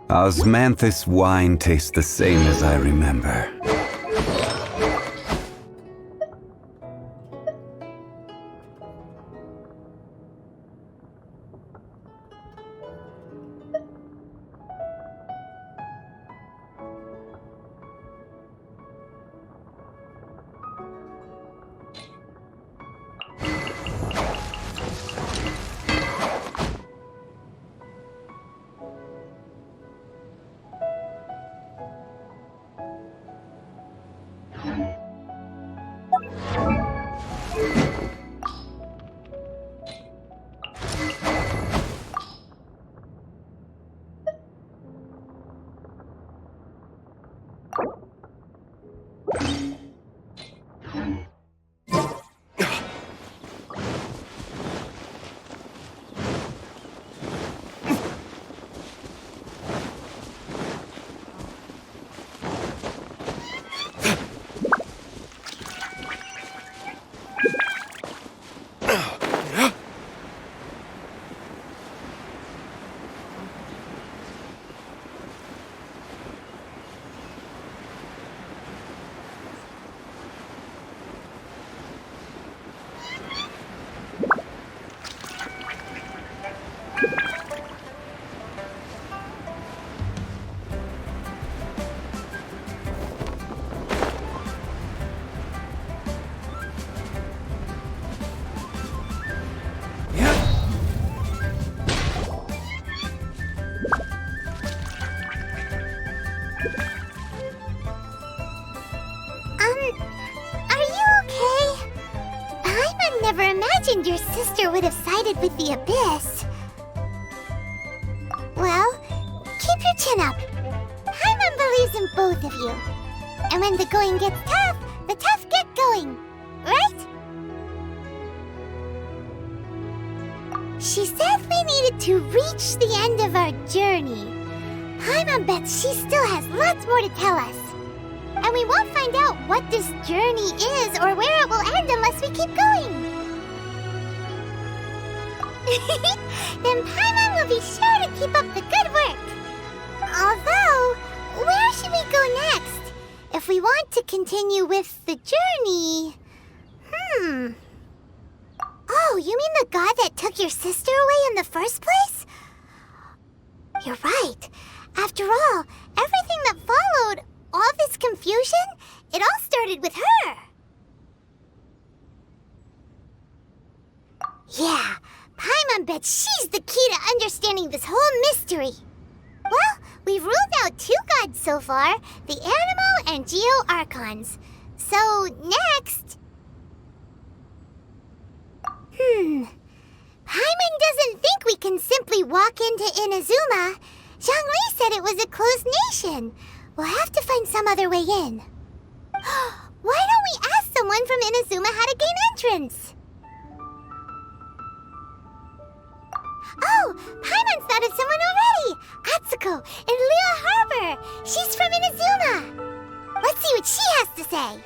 Osmanthus wine tastes the same as I remember. Your sister would have sided with the Abyss. Well, keep your chin up. Paimon believes in both of you. And when the going gets tough, the tough get going. Right? She said we needed to reach the end of our journey. Paimon bets she still has lots more to tell us. And we won't find out what this journey is or where it will end unless we keep going. Then Paimon will be sure to keep up the good work. Although, where should we go next? If we want to continue with the journey... Oh, you mean the god that took your sister away in the first place? You're right. After all, everything that followed, all this confusion, it all started with her. Yeah. Paimon bets she's the key to understanding this whole mystery. Well, we've ruled out two gods so far, the Animo and Geo Archons. So, next... Paimon doesn't think we can simply walk into Inazuma. Zhongli said it was a closed nation. We'll have to find some other way in. Why don't we ask someone from Inazuma how to gain entrance? Oh, Paimon's thought of someone already! Atsuko, in Liyue Harbor! She's from Inazuma! Let's see what she has to say!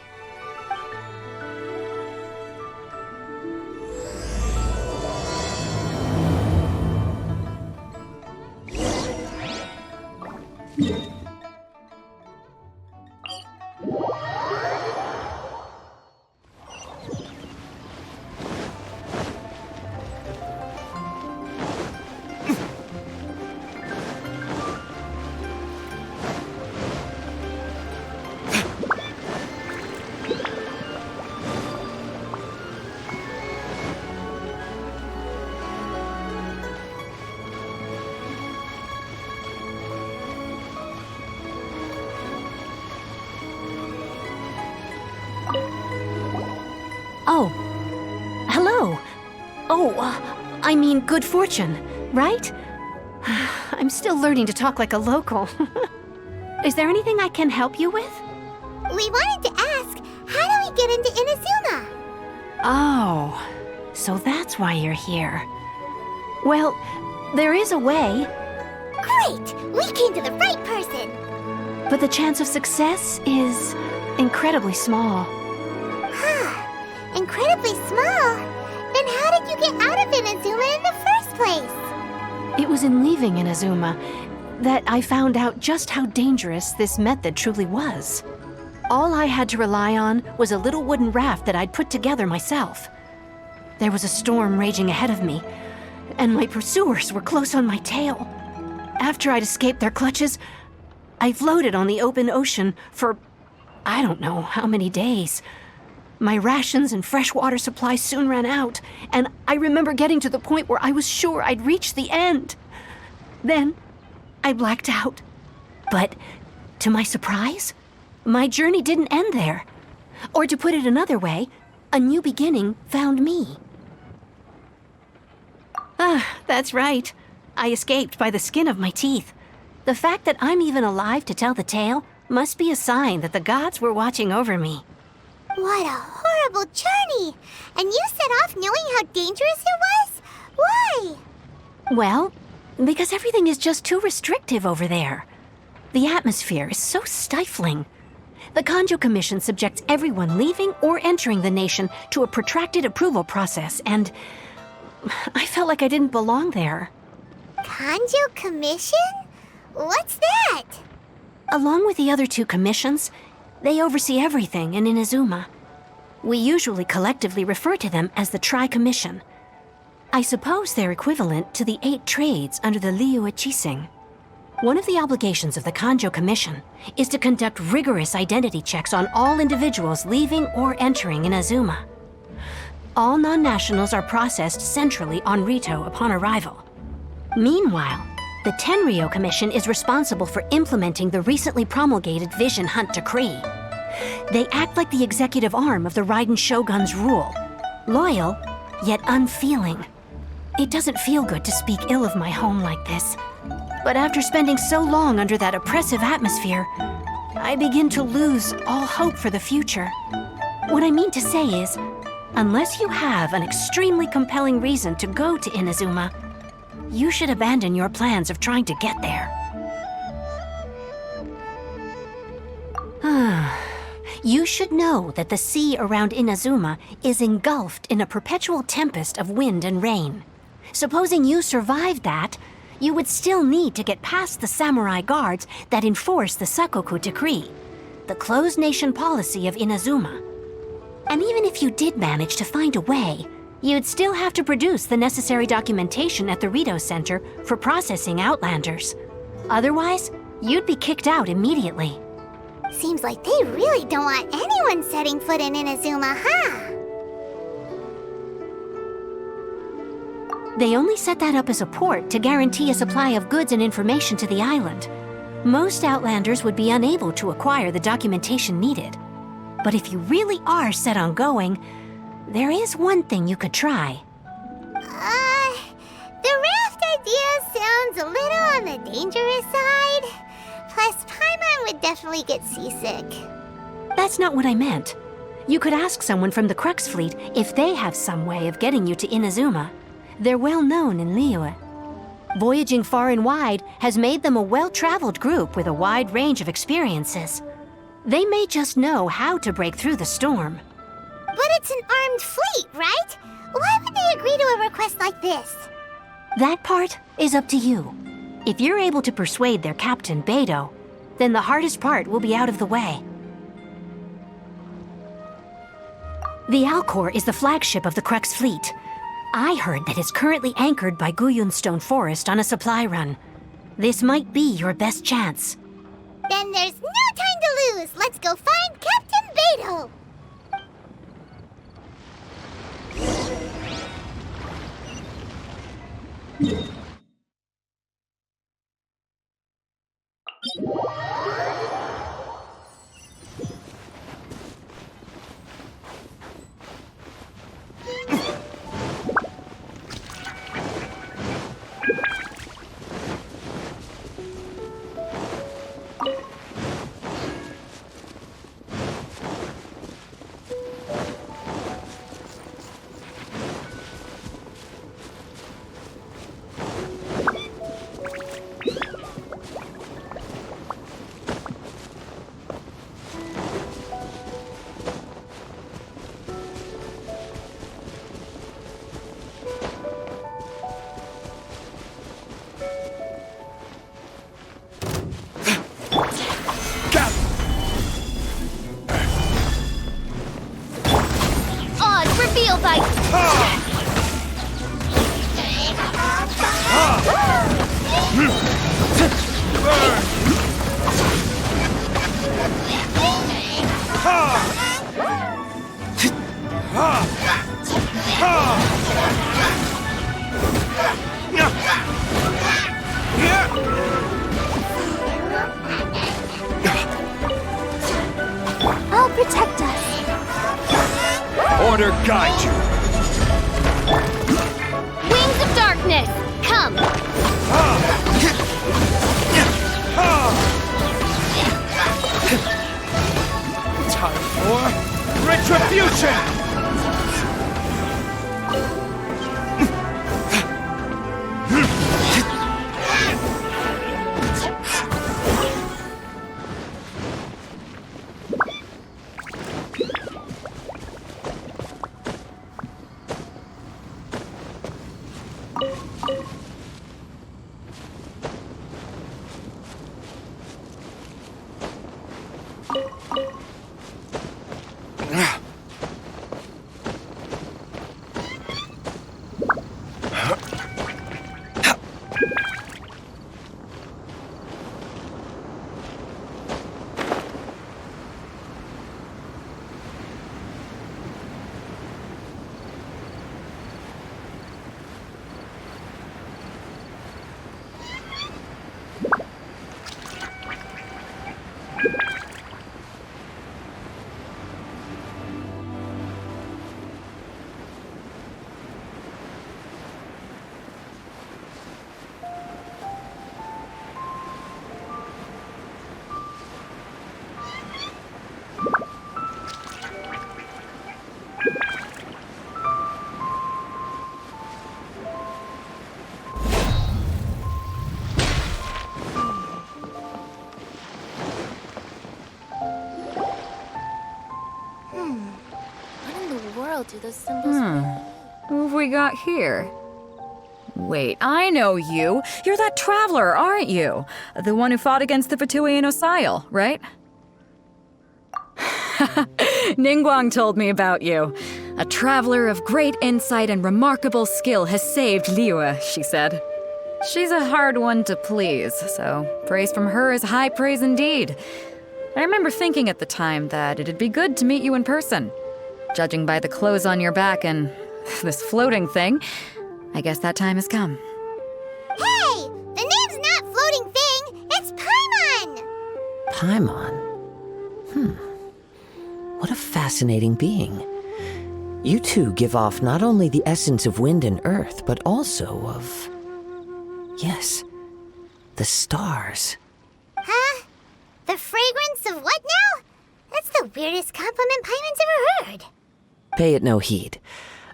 Oh. Hello. Oh, I mean good fortune, right? I'm still learning to talk like a local. Is there anything I can help you with? We wanted to ask, how do we get into Inazuma? Oh, so that's why you're here. Well, there is a way. Great! We came to the right person! But the chance of success is incredibly small. Incredibly small? Then how did you get out of Inazuma in the first place? It was in leaving Inazuma that I found out just how dangerous this method truly was. All I had to rely on was a little wooden raft that I'd put together myself. There was a storm raging ahead of me, and my pursuers were close on my tail. After I'd escaped their clutches, I floated on the open ocean for I don't know how many days. My rations and fresh water supplies soon ran out, and I remember getting to the point where I was sure I'd reached the end. Then, I blacked out. But, to my surprise, my journey didn't end there. Or to put it another way, a new beginning found me. That's right. I escaped by the skin of my teeth. The fact that I'm even alive to tell the tale must be a sign that the gods were watching over me. What a horrible journey! And you set off knowing how dangerous it was? Why? Well, because everything is just too restrictive over there. The atmosphere is so stifling. The Kanjo Commission subjects everyone leaving or entering the nation to a protracted approval process, and I felt like I didn't belong there. Kanjo Commission? What's that? Along with the other two commissions, they oversee everything in Inazuma. We usually collectively refer to them as the Tri-Commission. I suppose they're equivalent to the 8 trades under the Liyue Chising. One of the obligations of the Kanjo Commission is to conduct rigorous identity checks on all individuals leaving or entering Inazuma. All non-nationals are processed centrally on Rito upon arrival. Meanwhile, the Tenryo Commission is responsible for implementing the recently promulgated Vision Hunt Decree. They act like the executive arm of the Raiden Shogun's rule. Loyal, yet unfeeling. It doesn't feel good to speak ill of my home like this. But after spending so long under that oppressive atmosphere, I begin to lose all hope for the future. What I mean to say is, unless you have an extremely compelling reason to go to Inazuma, you should abandon your plans of trying to get there. You should know that the sea around Inazuma is engulfed in a perpetual tempest of wind and rain. Supposing you survived that, you would still need to get past the samurai guards that enforce the Sakoku Decree, the closed nation policy of Inazuma. And even if you did manage to find a way, you'd still have to produce the necessary documentation at the Rito Center for processing Outlanders. Otherwise, you'd be kicked out immediately. Seems like they really don't want anyone setting foot in Inazuma, huh? They only set that up as a port to guarantee a supply of goods and information to the island. Most Outlanders would be unable to acquire the documentation needed. But if you really are set on going, there is one thing you could try. The raft idea sounds a little on the dangerous side. Plus, Paimon would definitely get seasick. That's not what I meant. You could ask someone from the Crux fleet if they have some way of getting you to Inazuma. They're well known in Liyue. Voyaging far and wide has made them a well-traveled group with a wide range of experiences. They may just know how to break through the storm. But it's an armed fleet, right? Why would they agree to a request like this? That part is up to you. If you're able to persuade their captain, Beidou, then the hardest part will be out of the way. The Alcor is the flagship of the Crux fleet. I heard that it's currently anchored by Guyunstone Forest on a supply run. This might be your best chance. Then there's no time to lose. Let's go find Captain Beidou. Steel Bite! I'll protect us. Order guide you. Wings of Darkness, come! Time for retribution! Do those symbols Who have we got here? Wait, I know you. You're that traveler, aren't you? The one who fought against the Fatuian Osile, right? Ningguang told me about you. A traveler of great insight and remarkable skill has saved Liyue, she said. She's a hard one to please, so praise from her is high praise indeed. I remember thinking at the time that it'd be good to meet you in person. Judging by the clothes on your back and this floating thing, I guess that time has come. Hey! The name's not Floating Thing, it's Paimon! Paimon? What a fascinating being. You two give off not only the essence of wind and earth, but also of... yes, the stars. Huh? The fragrance of what now? That's the weirdest compliment Paimon's ever heard. Pay it no heed.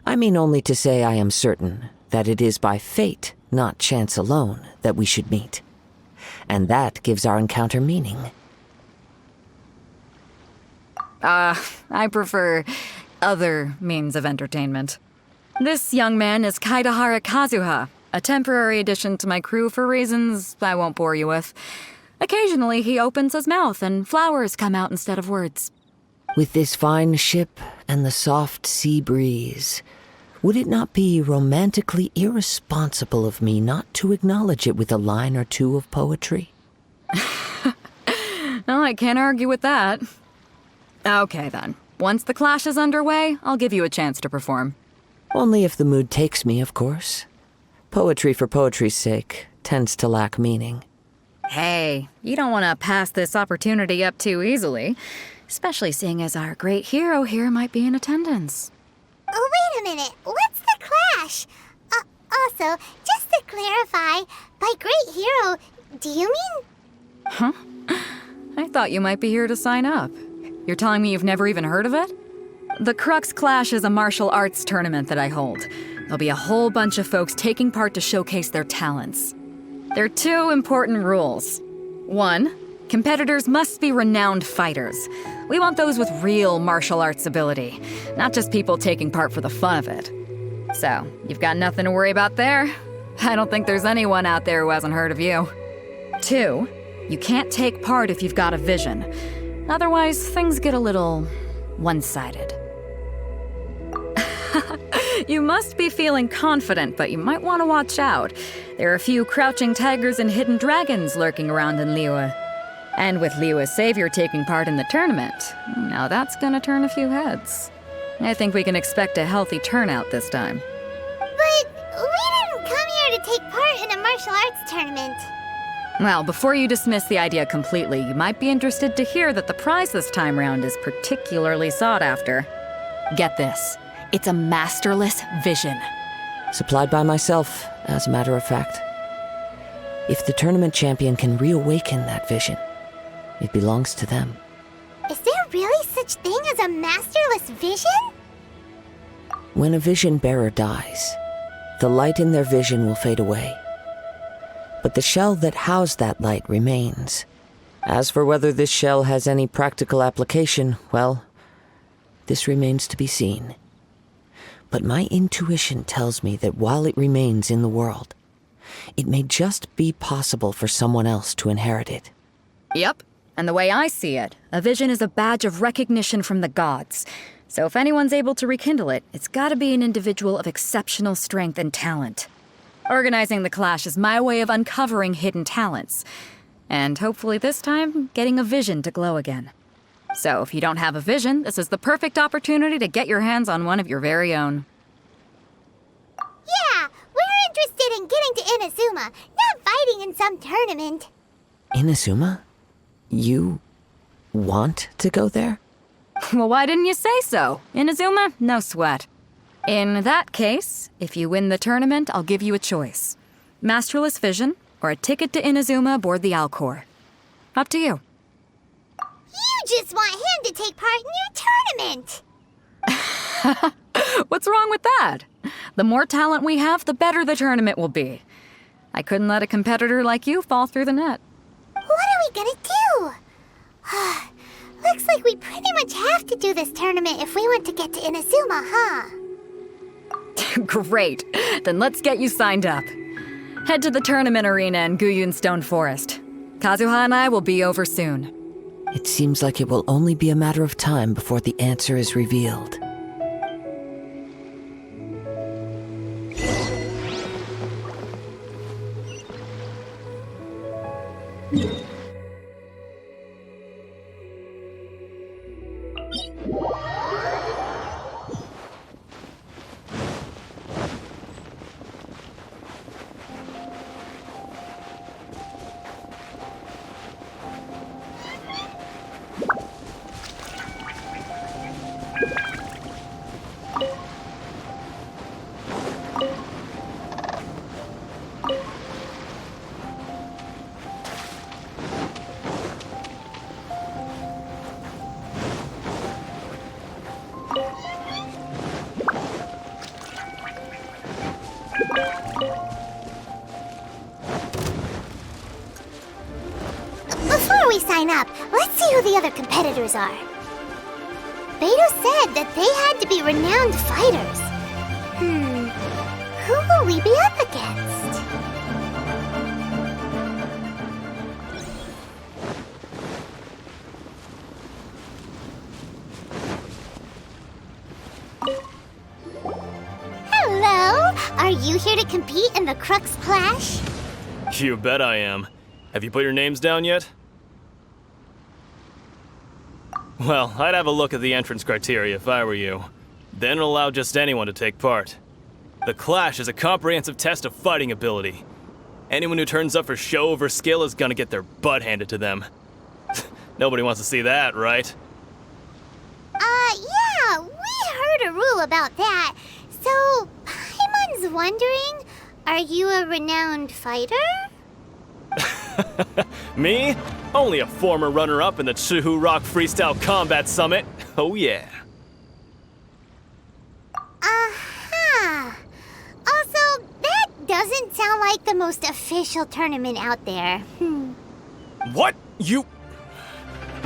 I mean only to say I am certain that it is by fate, not chance alone, that we should meet. And that gives our encounter meaning. I prefer other means of entertainment. This young man is Kaidahara Kazuha, a temporary addition to my crew for reasons I won't bore you with. Occasionally he opens his mouth and flowers come out instead of words. With this fine ship and the soft sea breeze, would it not be romantically irresponsible of me not to acknowledge it with a line or two of poetry? No, I can't argue with that. Okay then. Once the clash is underway, I'll give you a chance to perform. Only if the mood takes me, of course. Poetry for poetry's sake tends to lack meaning. Hey, you don't want to pass this opportunity up too easily, especially seeing as our great hero here might be in attendance. Oh, wait a minute. What's the clash? Also, just to clarify, by great hero, do you mean... Huh? I thought you might be here to sign up. You're telling me you've never even heard of it? The Crux Clash is a martial arts tournament that I hold. There'll be a whole bunch of folks taking part to showcase their talents. There are two important rules. 1, competitors must be renowned fighters. We want those with real martial arts ability, not just people taking part for the fun of it. So, you've got nothing to worry about there. I don't think there's anyone out there who hasn't heard of you. 2, you can't take part if you've got a vision. Otherwise, things get a little one-sided. You must be feeling confident, but you might want to watch out. There are a few crouching tigers and hidden dragons lurking around in Liyue. And with Liyue's savior taking part in the tournament, now that's gonna turn a few heads. I think we can expect a healthy turnout this time. But we didn't come here to take part in a martial arts tournament. Well, before you dismiss the idea completely, you might be interested to hear that the prize this time round is particularly sought after. Get this. It's a masterless vision. Supplied by myself, as a matter of fact. If the tournament champion can reawaken that vision, it belongs to them. Is there really such thing as a masterless vision? When a vision bearer dies, the light in their vision will fade away. But the shell that housed that light remains. As for whether this shell has any practical application, well, this remains to be seen. But my intuition tells me that while it remains in the world, it may just be possible for someone else to inherit it. Yep. And the way I see it, a vision is a badge of recognition from the gods. So if anyone's able to rekindle it, it's gotta be an individual of exceptional strength and talent. Organizing the clash is my way of uncovering hidden talents. And hopefully this time, getting a vision to glow again. So if you don't have a vision, this is the perfect opportunity to get your hands on one of your very own. Yeah, we're interested in getting to Inazuma, not fighting in some tournament. Inazuma? You want to go there? Well, why didn't you say so? Inazuma? No sweat. In that case, if you win the tournament, I'll give you a choice. Masterless Vision, or a ticket to Inazuma aboard the Alcor. Up to you. You just want him to take part in your tournament! What's wrong with that? The more talent we have, the better the tournament will be. I couldn't let a competitor like you fall through the net. What are we gonna do? Looks like we pretty much have to do this tournament if we want to get to Inazuma, huh? Great. Then let's get you signed up. Head to the tournament arena in Guyun Stone Forest. Kazuha and I will be over soon. It seems like it will only be a matter of time before the answer is revealed. Before we sign up, let's see who the other competitors are. Beidou said that they had to be renowned fighters. Who will we be up against? Hello! Are you here to compete in the Crux Clash? You bet I am. Have you put your names down yet? Well, I'd have a look at the entrance criteria if I were you. Then allow just anyone to take part. The Clash is a comprehensive test of fighting ability. Anyone who turns up for show over skill is gonna get their butt handed to them. Nobody wants to see that, right? Yeah, we heard a rule about that. So, Paimon's wondering, are you a renowned fighter? Me? Only a former runner-up in the Chihu Rock Freestyle Combat Summit. Oh yeah. Also, that doesn't sound like the most official tournament out there. What? You...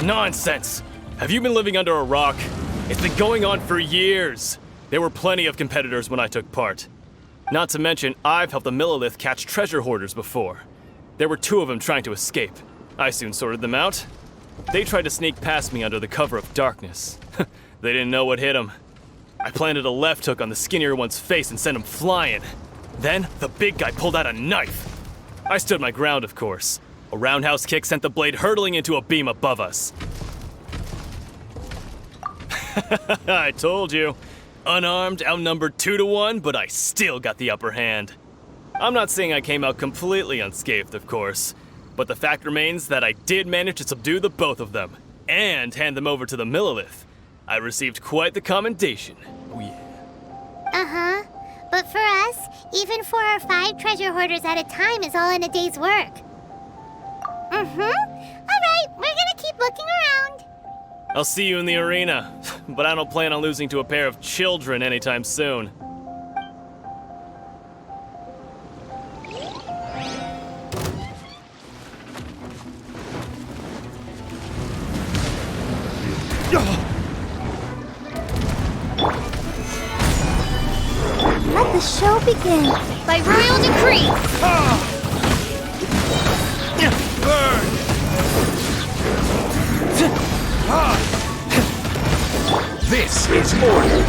Nonsense. Have you been living under a rock? It's been going on for years. There were plenty of competitors when I took part. Not to mention, I've helped the Millilith catch treasure hoarders before. There were 2 of them trying to escape. I soon sorted them out. They tried to sneak past me under the cover of darkness. They didn't know what hit them. I planted a left hook on the skinnier one's face and sent him flying. Then, the big guy pulled out a knife. I stood my ground, of course. A roundhouse kick sent the blade hurtling into a beam above us. I told you. Unarmed, outnumbered 2-1, but I still got the upper hand. I'm not saying I came out completely unscathed, of course, but the fact remains that I did manage to subdue the both of them, and hand them over to the Millilith. I received quite the commendation. Oh yeah. Uh-huh. But for us, even 4 or 5 treasure hoarders at a time is all in a day's work. Mm-hmm. Alright, we're gonna keep looking around. I'll see you in the arena, but I don't plan on losing to a pair of children anytime soon. Let the show begin. By royal decree! Burn! This is order.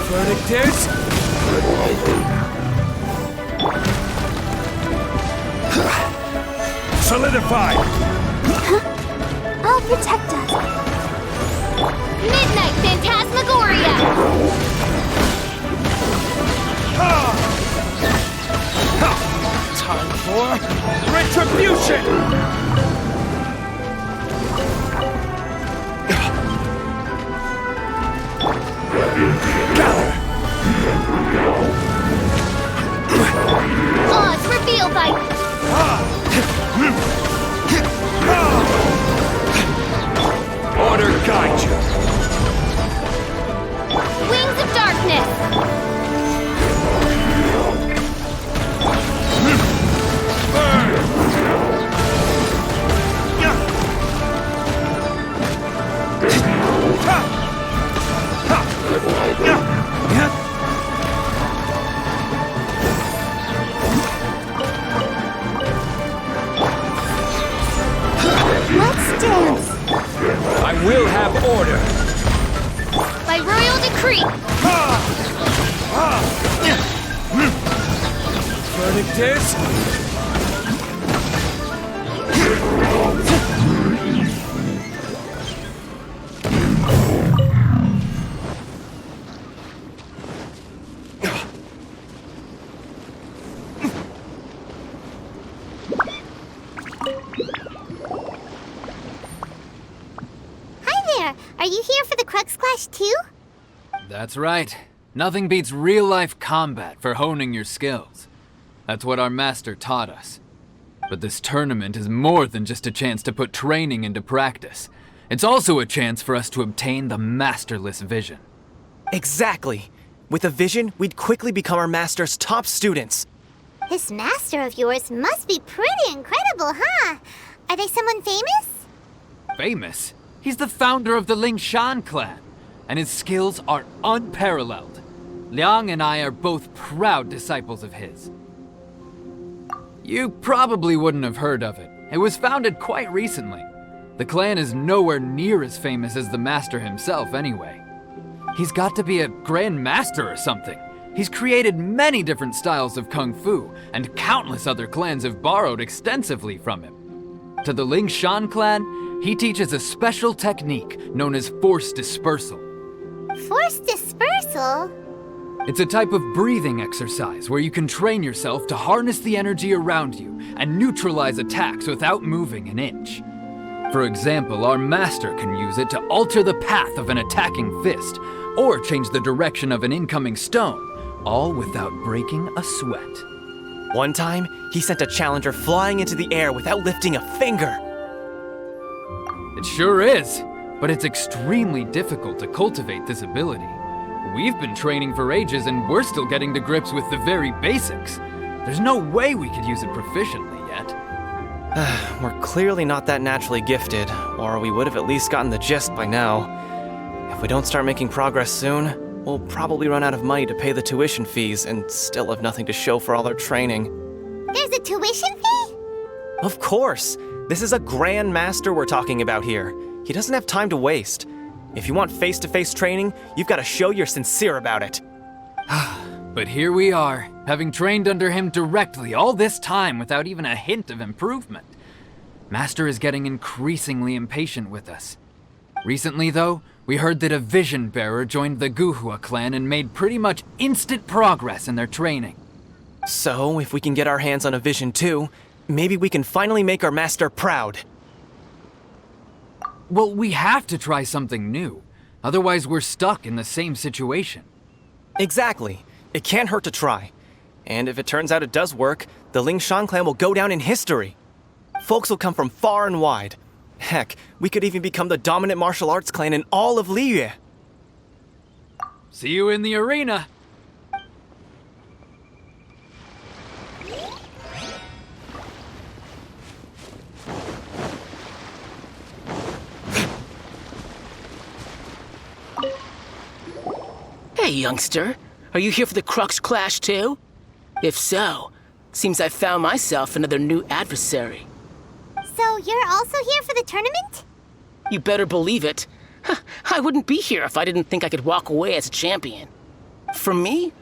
Verdict is... Solidify! I'll protect us. Midnight Phantasmagoria! Time for retribution! Gather! Odds revealed by... Order guide you! Wings of Darkness! Let's dance. I will have order! By royal decree! Verdict is... Are you here for the Crux Clash too? That's right. Nothing beats real-life combat for honing your skills. That's what our master taught us. But this tournament is more than just a chance to put training into practice. It's also a chance for us to obtain the masterless vision. Exactly. With a vision, we'd quickly become our master's top students. This master of yours must be pretty incredible, huh? Are they someone famous? Famous? He's the founder of the Lingshan clan, and his skills are unparalleled. Liang and I are both proud disciples of his. You probably wouldn't have heard of it. It was founded quite recently. The clan is nowhere near as famous as the master himself anyway. He's got to be a grand master or something. He's created many different styles of kung fu, and countless other clans have borrowed extensively from him. To the Lingshan clan, he teaches a special technique known as force dispersal. Force dispersal? It's a type of breathing exercise where you can train yourself to harness the energy around you and neutralize attacks without moving an inch. For example, our master can use it to alter the path of an attacking fist, or change the direction of an incoming stone, all without breaking a sweat. One time, he sent a challenger flying into the air without lifting a finger. It sure is, but it's extremely difficult to cultivate this ability. We've been training for ages and we're still getting to grips with the very basics. There's no way we could use it proficiently yet. We're clearly not that naturally gifted, or we would have at least gotten the gist by now. If we don't start making progress soon, we'll probably run out of money to pay the tuition fees and still have nothing to show for all our training. There's a tuition fee? Of course! This is a Grand Master we're talking about here. He doesn't have time to waste. If you want face-to-face training, you've got to show you're sincere about it. But here we are, having trained under him directly all this time without even a hint of improvement. Master is getting increasingly impatient with us. Recently, though, we heard that a Vision Bearer joined the Guhua clan and made pretty much instant progress in their training. So, if we can get our hands on a Vision too, maybe we can finally make our master proud. Well, we have to try something new. Otherwise, we're stuck in the same situation. Exactly. It can't hurt to try. And if it turns out it does work, the Lingshan clan will go down in history. Folks will come from far and wide. Heck, we could even become the dominant martial arts clan in all of Liyue. See you in the arena. Hey, youngster. Are you here for the Crux clash too? If so, seems I found myself another new adversary. So you're also here for the tournament? You better believe it. I wouldn't be here if I didn't think I could walk away as a champion. For me,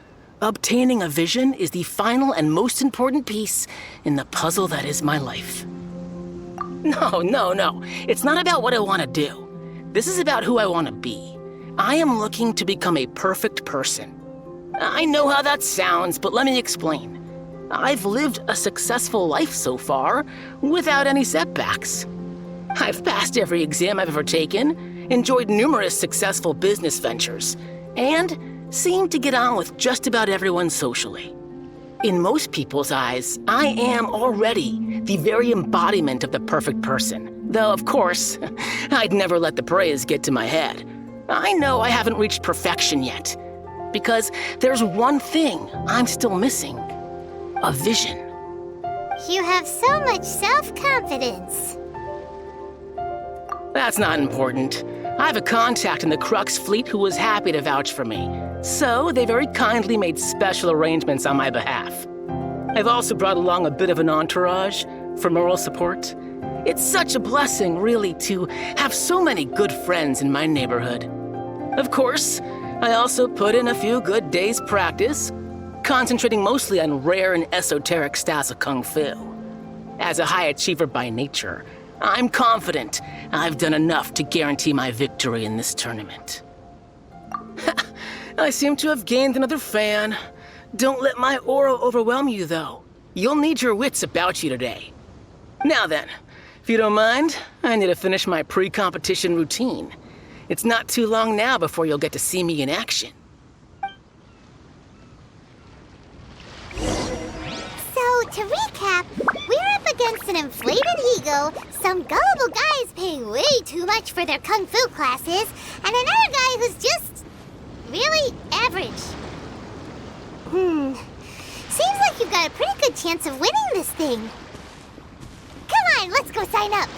obtaining a vision is the final and most important piece in the puzzle that is my life. No. It's not about what I want to do. This is about who I want to be. I am looking to become a perfect person. I know how that sounds, but let me explain. I've lived a successful life so far, without any setbacks. I've passed every exam I've ever taken, enjoyed numerous successful business ventures, and seemed to get on with just about everyone socially. In most people's eyes, I am already the very embodiment of the perfect person. Though, of course, I'd never let the praise get to my head. I know I haven't reached perfection yet, because there's one thing I'm still missing. A vision. You have so much self-confidence. That's not important. I have a contact in the Crux fleet who was happy to vouch for me, so they very kindly made special arrangements on my behalf. I've also brought along a bit of an entourage for moral support. It's such a blessing, really, to have so many good friends in my neighborhood. Of course, I also put in a few good days' practice, concentrating mostly on rare and esoteric styles of Kung Fu. As a high achiever by nature, I'm confident I've done enough to guarantee my victory in this tournament. I seem to have gained another fan. Don't let my aura overwhelm you, though. You'll need your wits about you today. Now then, if you don't mind, I need to finish my pre-competition routine. It's not too long now before you'll get to see me in action. So, to recap, we're up against an inflated ego, some gullible guys paying way too much for their kung fu classes, and another guy who's just really average. Seems like you've got a pretty good chance of winning this thing. Come on, let's go sign up.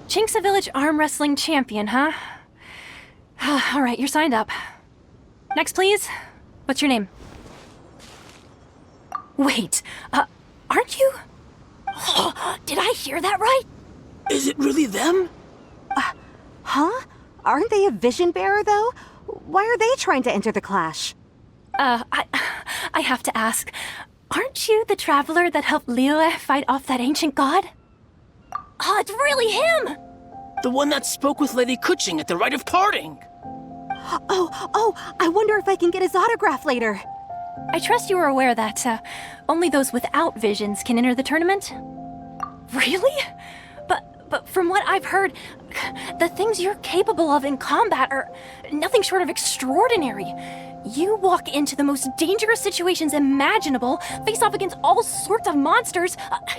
Chinksa Village arm wrestling champion, huh? All right, you're signed up. Next, please. What's your name? Wait, aren't you? Did I hear that right? Is it really them? Huh? Aren't they a vision bearer, though? Why are they trying to enter the clash? I have to ask, aren't you the traveler that helped Liyue fight off that ancient god? Oh, it's really him! The one that spoke with Lady Kuching at the rite of parting. Oh, I wonder if I can get his autograph later. I trust you are aware that only those without visions can enter the tournament? Really? But from what I've heard, the things you're capable of in combat are nothing short of extraordinary. You walk into the most dangerous situations imaginable, face off against all sorts of monsters,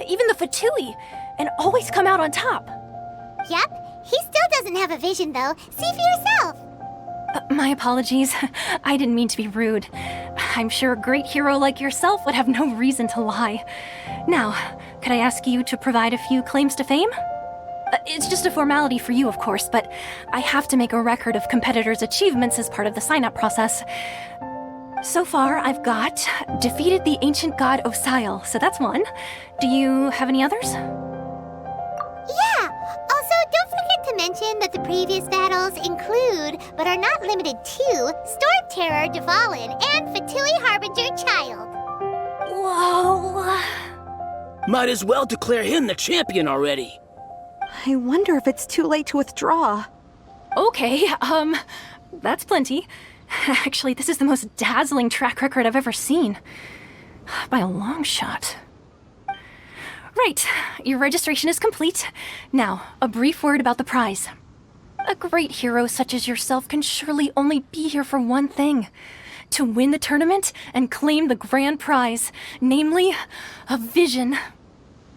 even the Fatui, and always come out on top. Yep, he still doesn't have a vision though. See for yourself. My apologies. I didn't mean to be rude. I'm sure a great hero like yourself would have no reason to lie. Now, could I ask you to provide a few claims to fame? It's just a formality for you, of course, but I have to make a record of competitors' achievements as part of the sign-up process. So far, I've got defeated the ancient god Osile, so that's one. Do you have any others? Yeah! Also, don't forget to mention that the previous battles include, but are not limited to, Storm Terror Dvalin and Fatui Harbinger Child. Whoa. Might as well declare him the champion already. I wonder if it's too late to withdraw. Okay, that's plenty. Actually, this is the most dazzling track record I've ever seen. By a long shot. Right, your registration is complete. Now, a brief word about the prize. A great hero such as yourself can surely only be here for one thing. To win the tournament and claim the grand prize, namely, a vision.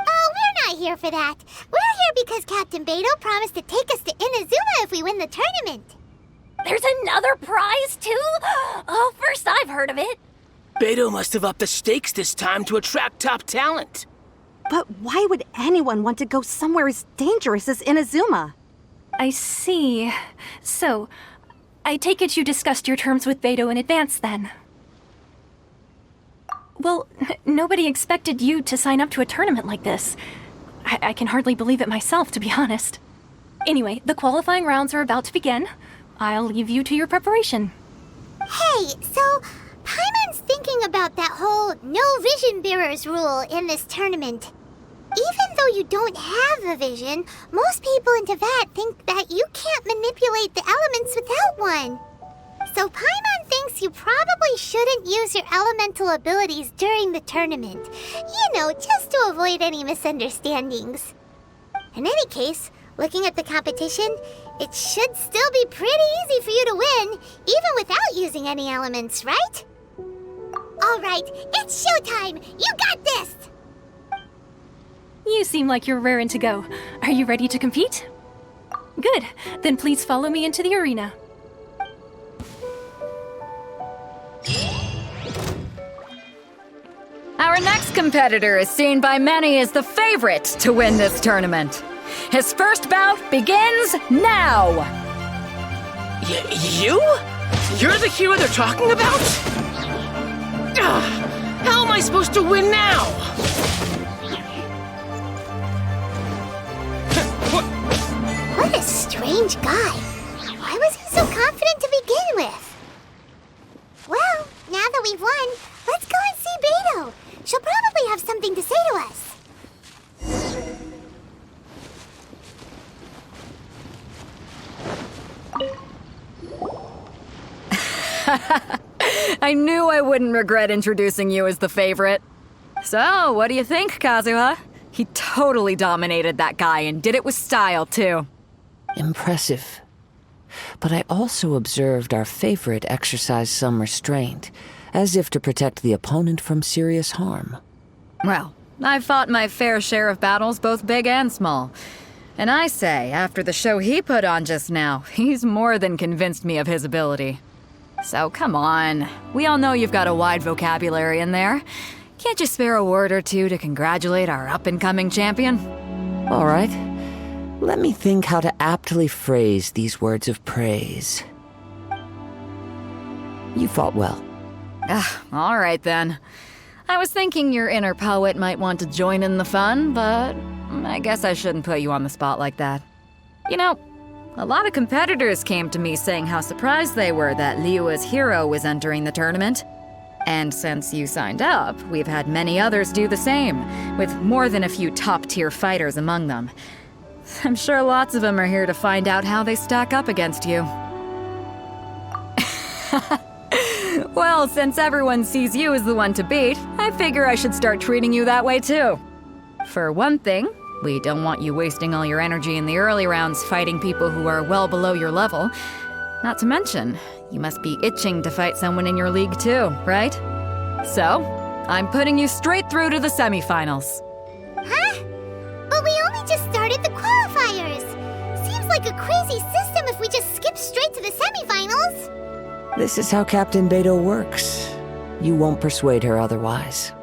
Oh, we're not here for that. We're here because Captain Beidou promised to take us to Inazuma if we win the tournament. There's another prize, too? Oh, first I've heard of it. Beidou must have upped the stakes this time to attract top talent. But why would anyone want to go somewhere as dangerous as Inazuma? I see. So, I take it you discussed your terms with Beidou in advance, then? Well, nobody expected you to sign up to a tournament like this. I can hardly believe it myself, to be honest. Anyway, the qualifying rounds are about to begin. I'll leave you to your preparation. Hey, so Paimon's thinking about that whole no vision bearers rule in this tournament. Even though you don't have a vision, most people in Teyvat think that you can't manipulate the elements without one. So Paimon thinks you probably shouldn't use your elemental abilities during the tournament. You know, just to avoid any misunderstandings. In any case, looking at the competition, it should still be pretty easy for you to win, even without using any elements, right? Alright, it's showtime! You got this! You seem like you're raring to go. Are you ready to compete? Good. Then please follow me into the arena. Our next competitor is seen by many as the favorite to win this tournament. His first bout begins now! You? You're the hero they're talking about? How am I supposed to win now? What a strange guy. Why was he so confident to begin with? Well, now that we've won, let's go and see Beidou. She'll probably have something to say to us. I knew I wouldn't regret introducing you as the favorite. So, what do you think, Kazuha? He totally dominated that guy and did it with style, too. Impressive. But I also observed our favorite exercise some restraint, as if to protect the opponent from serious harm. Well, I've fought my fair share of battles, both big and small. And I say, after the show he put on just now, he's more than convinced me of his ability. So come on, we all know you've got a wide vocabulary in there. Can't you spare a word or two to congratulate our up-and-coming champion? All right. Let me think how to aptly phrase these words of praise. You fought well. All right then. I was thinking your inner poet might want to join in the fun, but I guess I shouldn't put you on the spot like that. You know, a lot of competitors came to me saying how surprised they were that Liyue's hero was entering the tournament. And since you signed up, we've had many others do the same, with more than a few top-tier fighters among them. I'm sure lots of them are here to find out how they stack up against you. Well, since everyone sees you as the one to beat, I figure I should start treating you that way too. For one thing, we don't want you wasting all your energy in the early rounds fighting people who are well below your level. Not to mention, you must be itching to fight someone in your league too, right? So, I'm putting you straight through to the semifinals. Huh? But we only just started the qualifiers. Seems like a crazy system if we just skip straight to the semifinals. This is how Captain Beidou works. You won't persuade her otherwise.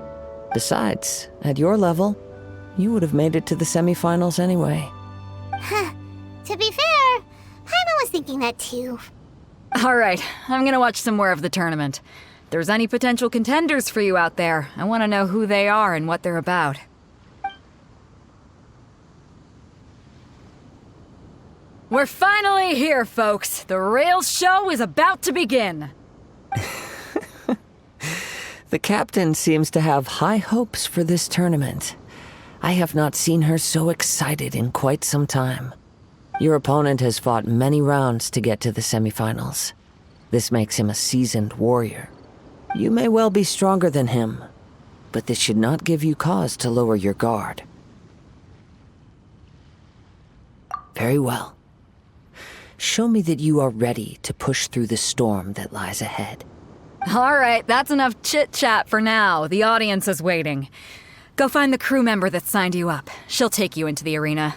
Besides, at your level, you would have made it to the semifinals anyway. Huh. To be fair, Paimon was thinking that too. All right, I'm gonna watch some more of the tournament. there's any potential contenders for you out there, I want to know who they are and what they're about. We're finally here, folks. The Rails show is about to begin. The captain seems to have high hopes for this tournament. I have not seen her so excited in quite some time. Your opponent has fought many rounds to get to the semifinals. This makes him a seasoned warrior. You may well be stronger than him, but this should not give you cause to lower your guard. Very well. Show me that you are ready to push through the storm that lies ahead. All right, that's enough chit-chat for now. The audience is waiting. Go find the crew member that signed you up. She'll take you into the arena.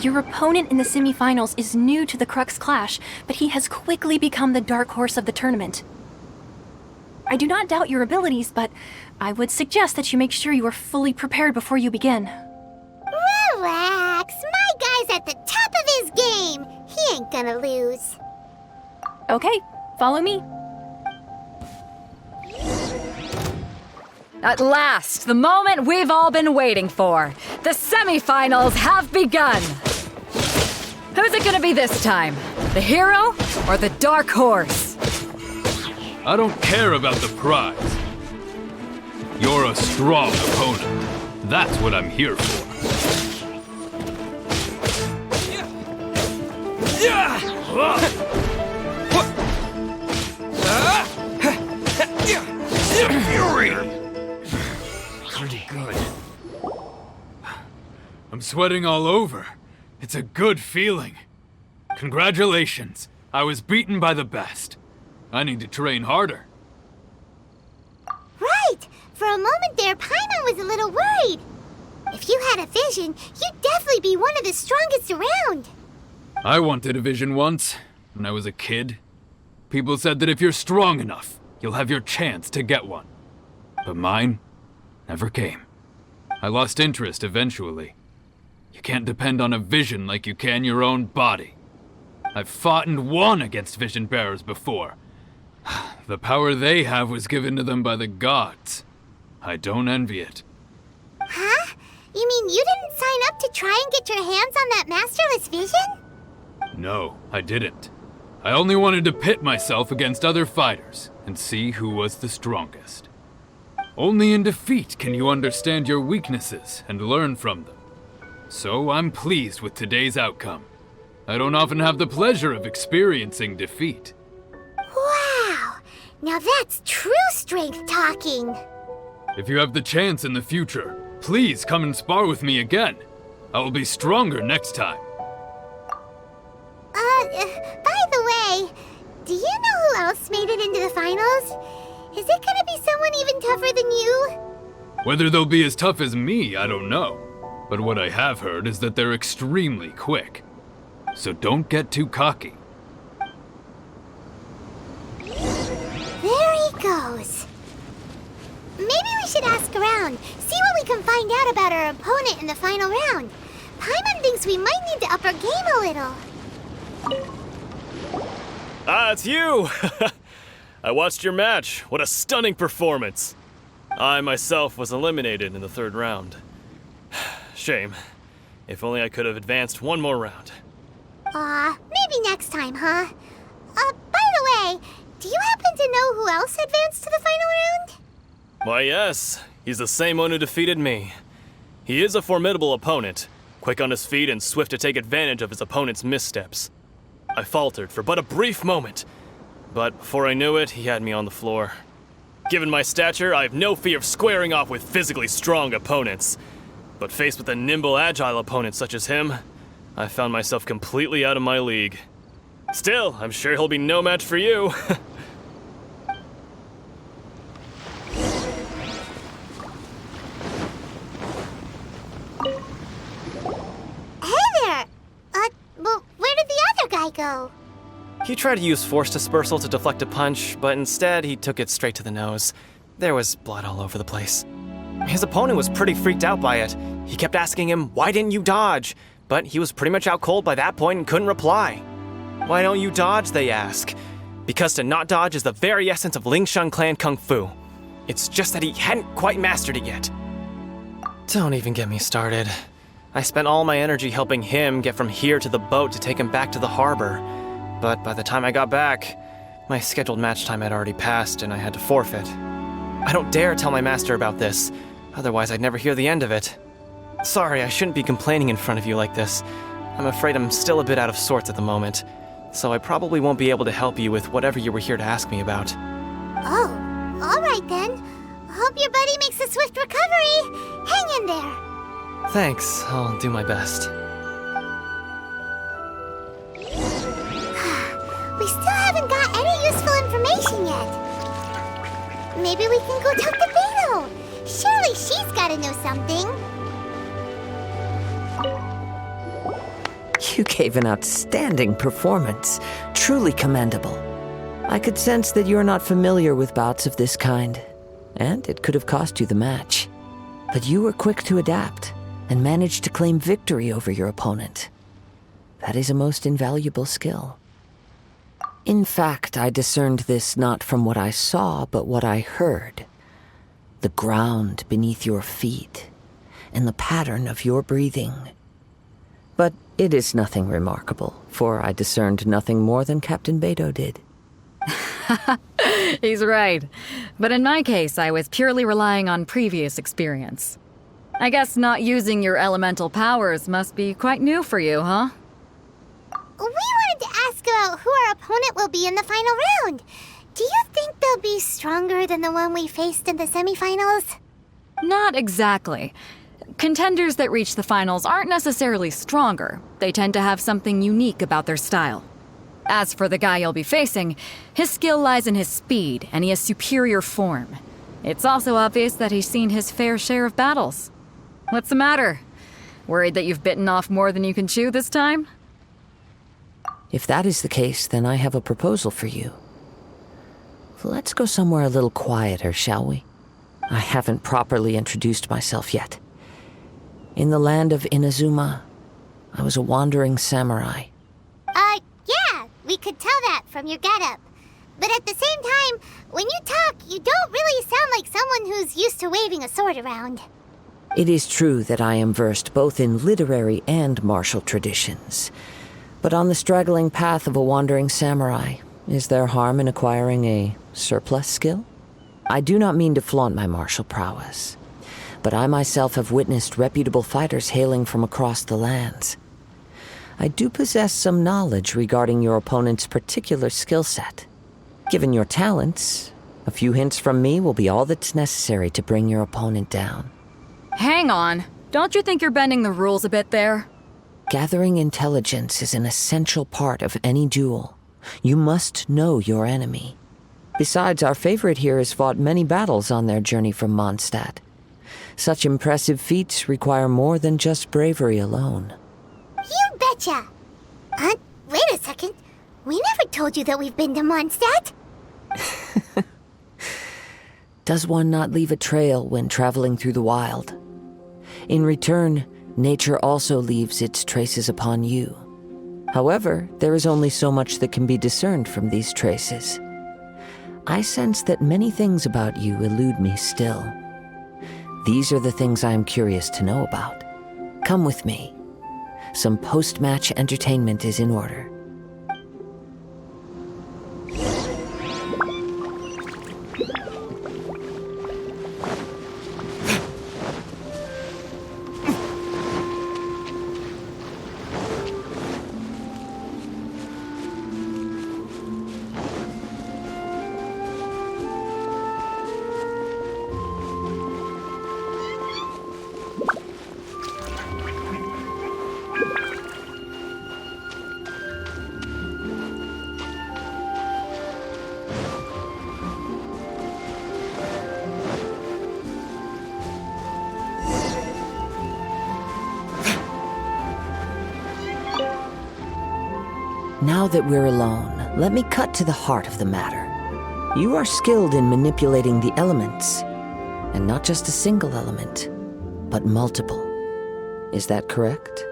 Your opponent in the semifinals is new to the Crux Clash, but he has quickly become the dark horse of the tournament. I do not doubt your abilities, but I would suggest that you make sure you are fully prepared before you begin. Relax. My guy's at the top of his game. He ain't gonna lose. Okay, follow me. At last, the moment we've all been waiting for. The semifinals have begun. Who's it gonna be this time? The hero or the dark horse? I don't care about the prize. You're a strong opponent. That's what I'm here for. Fury! Pretty good. I'm sweating all over. It's a good feeling. Congratulations. I was beaten by the best. I need to train harder. Right. For a moment there, Paimon was a little worried. If you had a vision, you'd definitely be one of the strongest around. I wanted a vision once, when I was a kid. People said that if you're strong enough, you'll have your chance to get one. But mine never came. I lost interest eventually. You can't depend on a vision like you can your own body. I've fought and won against vision bearers before. The power they have was given to them by the gods. I don't envy it. Huh? You mean you didn't sign up to try and get your hands on that masterless vision? No, I didn't. I only wanted to pit myself against other fighters and see who was the strongest. Only in defeat can you understand your weaknesses and learn from them. So I'm pleased with today's outcome. I don't often have the pleasure of experiencing defeat. Wow! Now that's true strength talking. If you have the chance in the future, please come and spar with me again. I will be stronger next time. By the way, do you know who else made it into the finals? Is it gonna be someone even tougher than you? Whether they'll be as tough as me, I don't know. But what I have heard is that they're extremely quick. So don't get too cocky. There he goes. Maybe we should ask around, see what we can find out about our opponent in the final round. Paimon thinks we might need to up our game a little. Ah, it's you! I watched your match. What a stunning performance. I myself was eliminated in the third round. Shame. If only I could have advanced one more round. Maybe next time, huh? By the way, do you happen to know who else advanced to the final round? Why, yes. He's the same one who defeated me. He is a formidable opponent, quick on his feet and swift to take advantage of his opponent's missteps. I faltered for but a brief moment, but before I knew it, he had me on the floor. Given my stature, I have no fear of squaring off with physically strong opponents. But faced with a nimble, agile opponent such as him, I found myself completely out of my league. Still, I'm sure he'll be no match for you. Hey there! Well, where did the other guy go? He tried to use force dispersal to deflect a punch, but instead he took it straight to the nose. There was blood all over the place. His opponent was pretty freaked out by it. He kept asking him, "Why didn't you dodge?" but he was pretty much out cold by that point and couldn't reply. Why don't you dodge, they ask. Because to not dodge is the very essence of Lingshan clan kung fu. It's just that he hadn't quite mastered it yet. Don't even get me started. I spent all my energy helping him get from here to the boat to take him back to the harbor. But by the time I got back, my scheduled match time had already passed and I had to forfeit. I don't dare tell my master about this, otherwise I'd never hear the end of it. Sorry, I shouldn't be complaining in front of you like this. I'm afraid I'm still a bit out of sorts at the moment, so I probably won't be able to help you with whatever you were here to ask me about. Oh, all right then. Hope your buddy makes a swift recovery. Hang in there. Thanks, I'll do my best. We still haven't got any useful information yet. Maybe we can go talk to Beidou. Surely she's gotta know something. You gave an outstanding performance. Truly commendable. I could sense that you're not familiar with bouts of this kind, and it could have cost you the match. But you were quick to adapt and managed to claim victory over your opponent. That is a most invaluable skill. In fact, I discerned this not from what I saw, but what I heard. The ground beneath your feet, and the pattern of your breathing. But it is nothing remarkable, for I discerned nothing more than Captain Beidou did. He's right. But in my case, I was purely relying on previous experience. I guess not using your elemental powers must be quite new for you, huh? We wanted to ask about who our opponent will be in the final round. Do you think they'll be stronger than the one we faced in the semifinals? Not exactly. Contenders that reach the finals aren't necessarily stronger. They tend to have something unique about their style. As for the guy you'll be facing, his skill lies in his speed, and he has superior form. It's also obvious that he's seen his fair share of battles. What's the matter? Worried that you've bitten off more than you can chew this time? If that is the case, then I have a proposal for you. Let's go somewhere a little quieter, shall we? I haven't properly introduced myself yet. In the land of Inazuma, I was a wandering samurai. Yeah, we could tell that from your getup. But at the same time, when you talk, you don't really sound like someone who's used to waving a sword around. It is true that I am versed both in literary and martial traditions. But on the straggling path of a wandering samurai, is there harm in acquiring a surplus skill? I do not mean to flaunt my martial prowess, but I myself have witnessed reputable fighters hailing from across the lands. I do possess some knowledge regarding your opponent's particular skill set. Given your talents, a few hints from me will be all that's necessary to bring your opponent down. Hang on. Don't you think you're bending the rules a bit there? Gathering intelligence is an essential part of any duel. You must know your enemy. Besides, our favorite here has fought many battles on their journey from Mondstadt. Such impressive feats require more than just bravery alone. You betcha! Wait a second. We never told you that we've been to Mondstadt. Does one not leave a trail when traveling through the wild? In return, nature also leaves its traces upon you. However, there is only so much that can be discerned from these traces. I sense that many things about you elude me still. These are the things I am curious to know about. Come with me. Some post-match entertainment is in order. Now that we're alone, let me cut to the heart of the matter. You are skilled in manipulating the elements, and not just a single element, but multiple. Is that correct?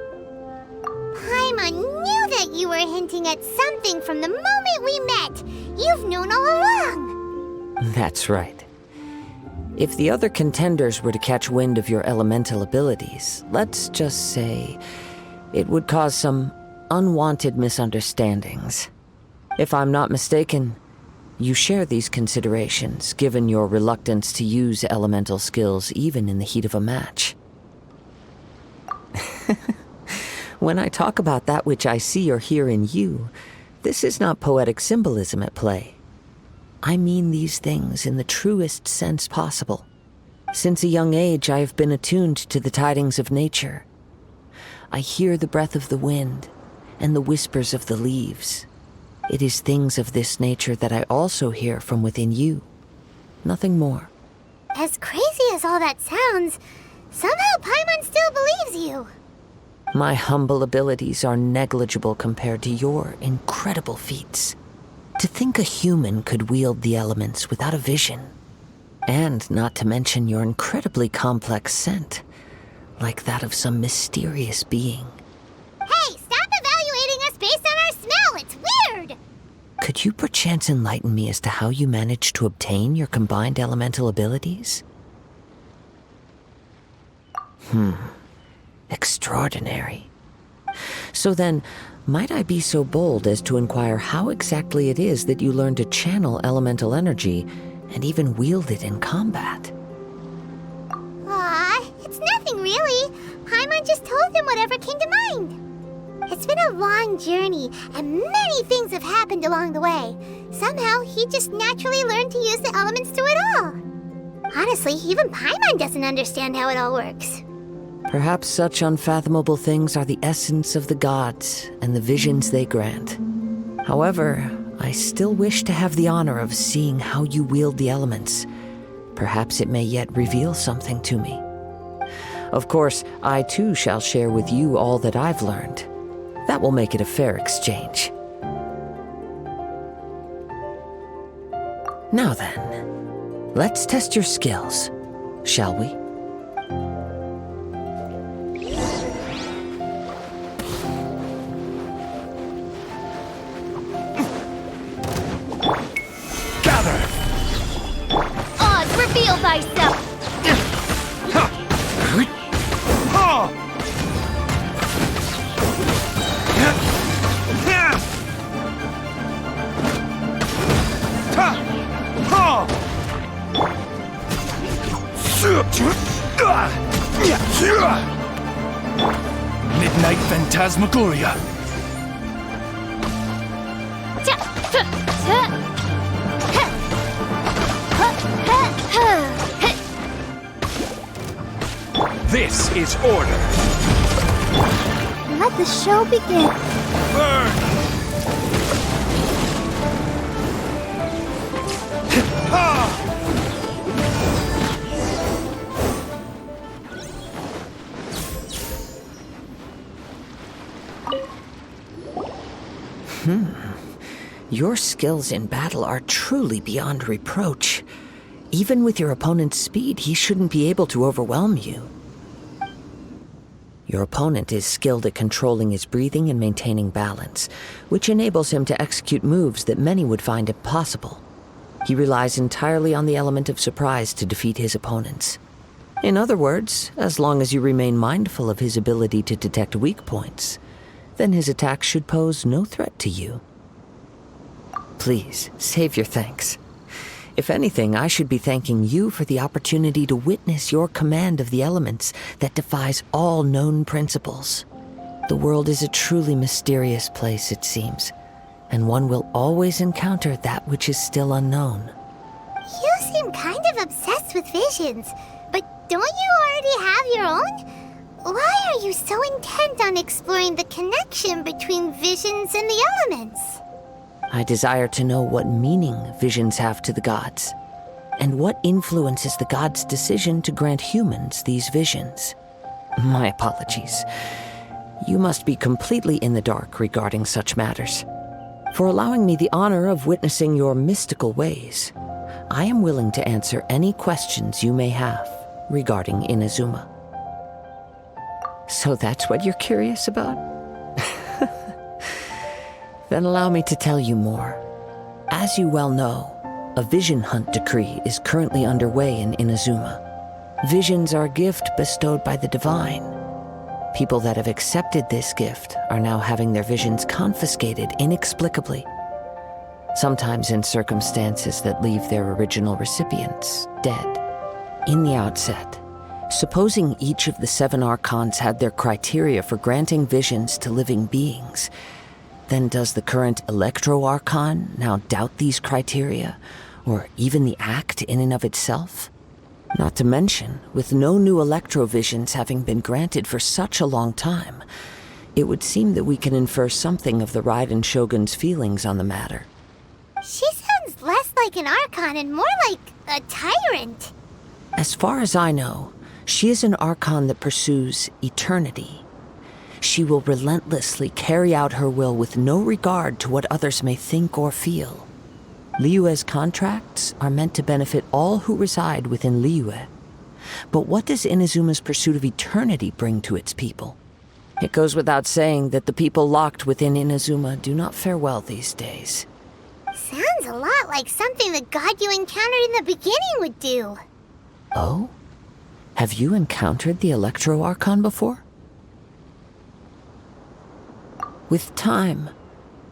were hinting at something from the moment we met. You've known all along. That's right. If the other contenders were to catch wind of your elemental abilities, let's just say it would cause some unwanted misunderstandings. If I'm not mistaken, you share these considerations, given your reluctance to use elemental skills even in the heat of a match. When I talk about that which I see or hear in you, this is not poetic symbolism at play. I mean these things in the truest sense possible. Since a young age, I have been attuned to the tidings of nature. I hear the breath of the wind and the whispers of the leaves. It is things of this nature that I also hear from within you. Nothing more. As crazy as all that sounds, somehow Paimon still believes you. My humble abilities are negligible compared to your incredible feats. To think a human could wield the elements without a vision. And not to mention your incredibly complex scent, like that of some mysterious being. Hey, stop evaluating us based on our smell! It's weird! Could you perchance enlighten me as to how you managed to obtain your combined elemental abilities? Extraordinary. So then, might I be so bold as to inquire how exactly it is that you learned to channel elemental energy and even wield it in combat? Aw, it's nothing really. Paimon just told him whatever came to mind. It's been a long journey, and many things have happened along the way. Somehow, he just naturally learned to use the elements through it all. Honestly, even Paimon doesn't understand how it all works. Perhaps such unfathomable things are the essence of the gods and the visions they grant. However, I still wish to have the honor of seeing how you wield the elements. Perhaps it may yet reveal something to me. Of course, I too shall share with you all that I've learned. That will make it a fair exchange. Now then, let's test your skills, shall we? Oz, reveal thyself! Midnight Phantasmagoria. This is order. Let the show begin. Burn! Ha! Your skills in battle are truly beyond reproach. Even with your opponent's speed, he shouldn't be able to overwhelm you. Your opponent is skilled at controlling his breathing and maintaining balance, which enables him to execute moves that many would find impossible. He relies entirely on the element of surprise to defeat his opponents. In other words, as long as you remain mindful of his ability to detect weak points, then his attacks should pose no threat to you. Please, save your thanks. If anything, I should be thanking you for the opportunity to witness your command of the elements that defies all known principles. The world is a truly mysterious place, it seems, and one will always encounter that which is still unknown. You seem kind of obsessed with visions, but don't you already have your own? Why are you so intent on exploring the connection between visions and the elements? I desire to know what meaning visions have to the gods, and what influences the gods' decision to grant humans these visions. My apologies. You must be completely in the dark regarding such matters. For allowing me the honor of witnessing your mystical ways, I am willing to answer any questions you may have regarding Inazuma. So that's what you're curious about? Then allow me to tell you more. As you well know, a vision hunt decree is currently underway in Inazuma. Visions are a gift bestowed by the divine. People that have accepted this gift are now having their visions confiscated inexplicably. Sometimes in circumstances that leave their original recipients dead. In the outset, supposing each of the 7 archons had their criteria for granting visions to living beings, then does the current Electro Archon now doubt these criteria, or even the act in and of itself? Not to mention, with no new Electro-visions having been granted for such a long time, it would seem that we can infer something of the Raiden Shogun's feelings on the matter. She sounds less like an Archon and more like a tyrant. As far as I know, she is an Archon that pursues eternity. She will relentlessly carry out her will with no regard to what others may think or feel. Liyue's contracts are meant to benefit all who reside within Liyue. But what does Inazuma's pursuit of eternity bring to its people? It goes without saying that the people locked within Inazuma do not fare well these days. Sounds a lot like something the god you encountered in the beginning would do. Oh? Have you encountered the Electro Archon before? With time,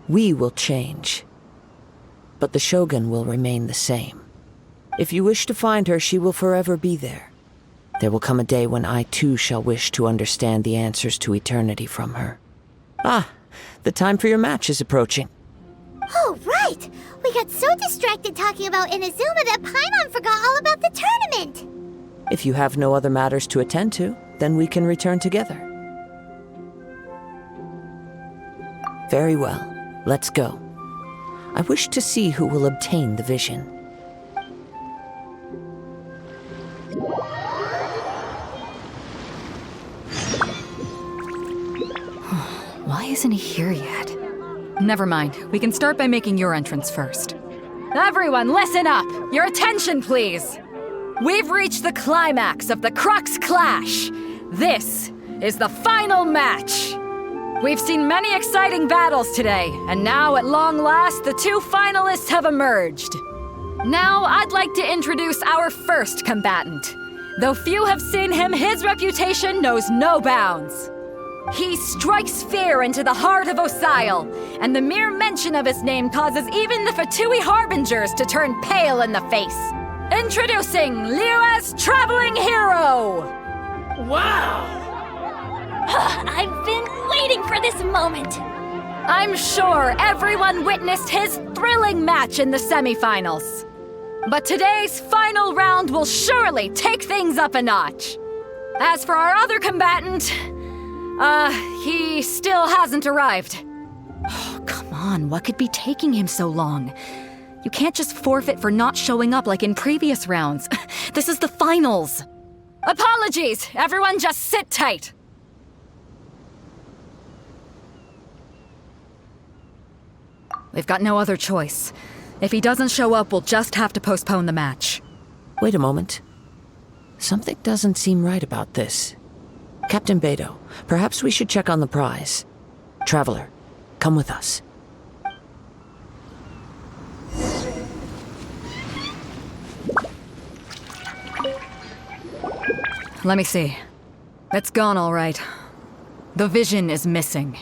we will change. But the Shogun will remain the same. If you wish to find her, she will forever be there. There will come a day when I too shall wish to understand the answers to eternity from her. Ah, the time for your match is approaching. Oh, right! We got so distracted talking about Inazuma that Paimon forgot all about the tournament! If you have no other matters to attend to, then we can return together. Very well, let's go. I wish to see who will obtain the vision. Why isn't he here yet? Never mind. We can start by making your entrance first. Everyone, listen up! Your attention, please! We've reached the climax of the Crux clash! This is the final match! We've seen many exciting battles today, and now, at long last, the 2 finalists have emerged. Now, I'd like to introduce our first combatant. Though few have seen him, his reputation knows no bounds. He strikes fear into the heart of Osile, and the mere mention of his name causes even the Fatui Harbingers to turn pale in the face. Introducing Liyue's traveling hero! Wow! I've been waiting for this moment! I'm sure everyone witnessed his thrilling match in the semifinals. But today's final round will surely take things up a notch. As for our other combatant, he still hasn't arrived. Oh, come on, what could be taking him so long? You can't just forfeit for not showing up like in previous rounds. This is the finals. Apologies, everyone just sit tight. We've got no other choice. If he doesn't show up, we'll just have to postpone the match. Wait a moment. Something doesn't seem right about this. Captain Beidou, perhaps we should check on the prize. Traveler, come with us. Let me see. It's gone all right. The vision is missing.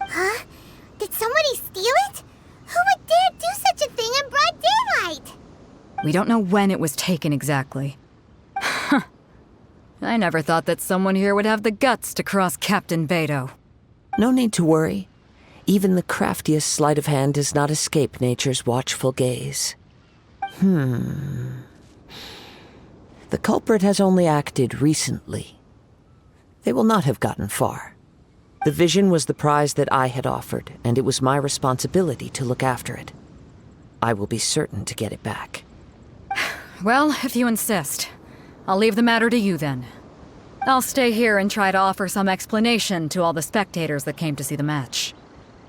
Huh? Did somebody steal it? Who would dare do such a thing in broad daylight? We don't know when it was taken exactly. I never thought that someone here would have the guts to cross Captain Beidou. No need to worry. Even the craftiest sleight of hand does not escape nature's watchful gaze. The culprit has only acted recently. They will not have gotten far. The vision was the prize that I had offered, and it was my responsibility to look after it. I will be certain to get it back. Well, if you insist. I'll leave the matter to you then. I'll stay here and try to offer some explanation to all the spectators that came to see the match.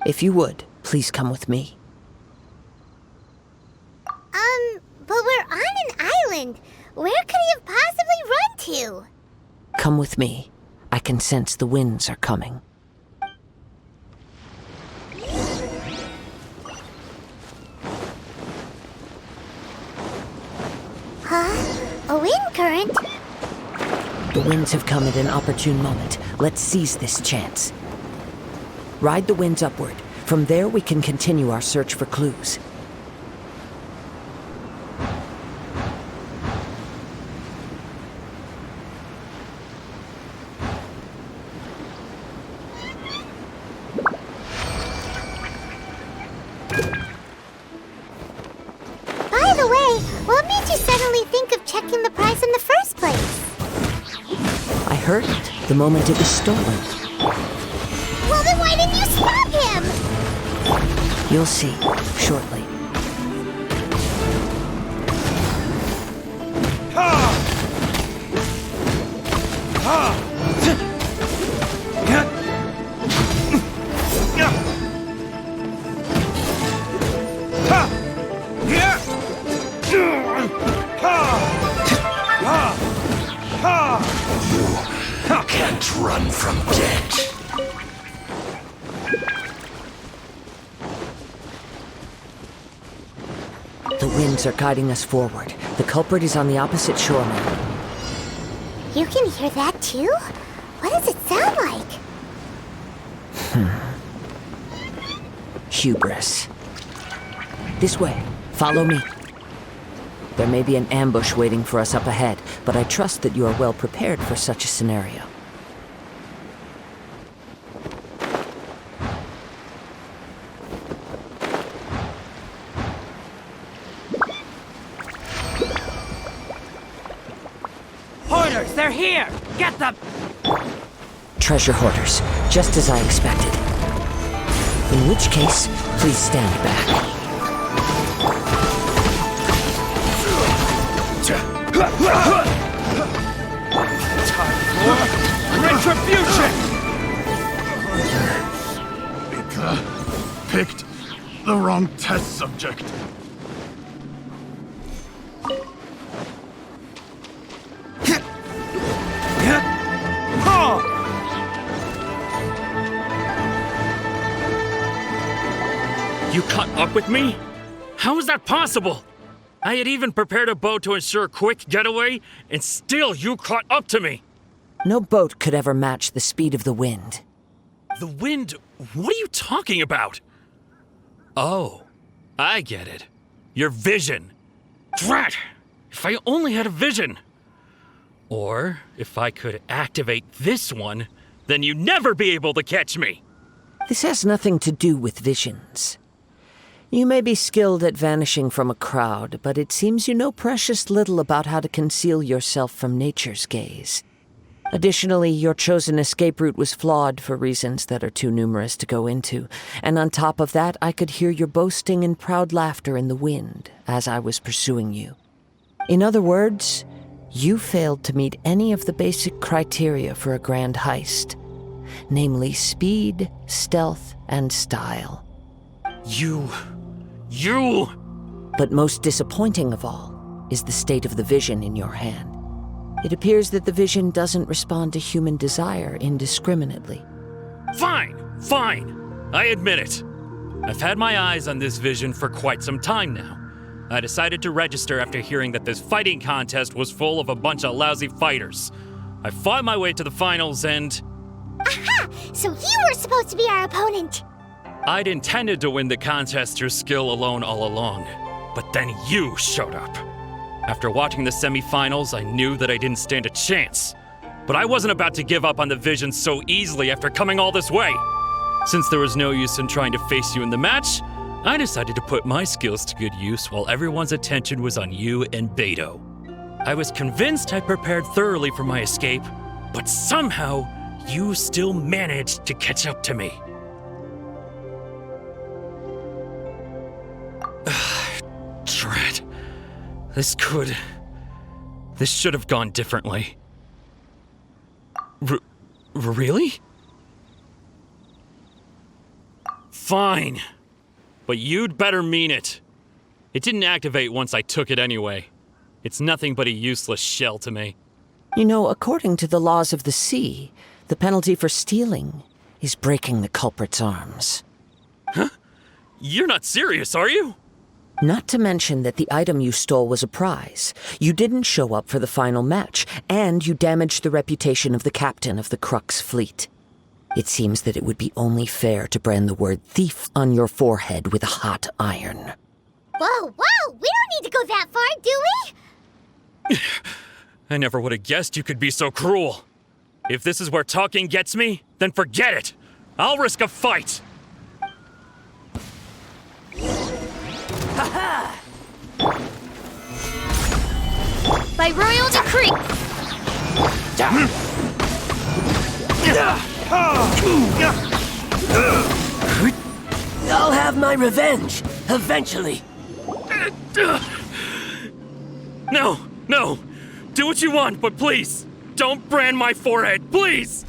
If you would, please come with me. But we're on an island. Where could he have possibly run to? Come with me. I can sense the winds are coming. A wind current? The winds have come at an opportune moment. Let's seize this chance. Ride the winds upward. From there, we can continue our search for clues. By the way, what made you suddenly think of checking the prize in the first place? I heard it the moment it was stolen. Well, then why didn't you stop him? You'll see shortly. You can't run from death. The winds are guiding us forward. The culprit is on the opposite shore now. You can hear that too? What does it sound like? Hubris. This way. Follow me. There may be an ambush waiting for us up ahead, but I trust that you are well prepared for such a scenario. Hoarders, they're here! Get them! Treasure hoarders, just as I expected. In which case, please stand back. Retribution! Picked the wrong test subject. You caught up with me? How is that possible? I had even prepared a boat to ensure a quick getaway, and still you caught up to me! No boat could ever match the speed of the wind. The wind? What are you talking about? Oh, I get it. Your vision. Drat! If I only had a vision! Or, if I could activate this one, then you'd never be able to catch me! This has nothing to do with visions. You may be skilled at vanishing from a crowd, but it seems you know precious little about how to conceal yourself from nature's gaze. Additionally, your chosen escape route was flawed for reasons that are too numerous to go into, and on top of that, I could hear your boasting and proud laughter in the wind as I was pursuing you. In other words, you failed to meet any of the basic criteria for a grand heist, namely speed, stealth, and style. You... But most disappointing of all is the state of the vision in your hand. It appears that the vision doesn't respond to human desire indiscriminately. Fine! I admit it. I've had my eyes on this vision for quite some time now. I decided to register after hearing that this fighting contest was full of a bunch of lousy fighters. I fought my way to the finals and... Aha! So you were supposed to be our opponent! I'd intended to win the contest through skill alone all along, but then you showed up. After watching the semifinals, I knew that I didn't stand a chance. But I wasn't about to give up on the vision so easily after coming all this way. Since there was no use in trying to face you in the match, I decided to put my skills to good use while everyone's attention was on you and Beidou. I was convinced I prepared thoroughly for my escape, but somehow you still managed to catch up to me. Drat. This should have gone differently. Really? Fine. But you'd better mean it. It didn't activate once I took it anyway. It's nothing but a useless shell to me. You know, according to the laws of the sea, the penalty for stealing is breaking the culprit's arms. Huh? You're not serious, are you? Not to mention that the item you stole was a prize. You didn't show up for the final match, and you damaged the reputation of the captain of the Crux fleet. It seems that it would be only fair to brand the word thief on your forehead with a hot iron. Whoa, whoa! We don't need to go that far, do we? I never would have guessed you could be so cruel. If this is where talking gets me, then forget it. I'll risk a fight. By royal decree! I'll have my revenge, eventually. No, no. Do what you want, but please, don't brand my forehead, please!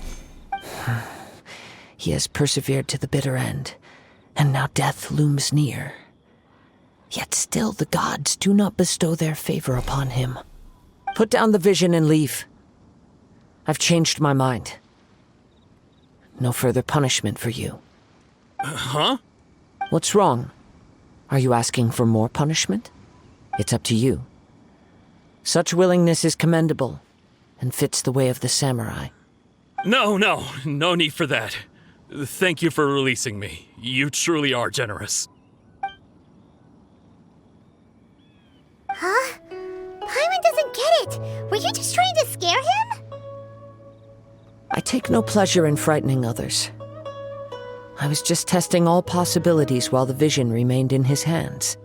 He has persevered to the bitter end, and now death looms near. Yet still the gods do not bestow their favor upon him. Put down the vision and leave. I've changed my mind. No further punishment for you. Huh? What's wrong? Are you asking for more punishment? It's up to you. Such willingness is commendable, and fits the way of the samurai. No need for that. Thank you for releasing me. You truly are generous. Huh? Paimon doesn't get it! Were you just trying to scare him? I take no pleasure in frightening others. I was just testing all possibilities while the vision remained in his hands.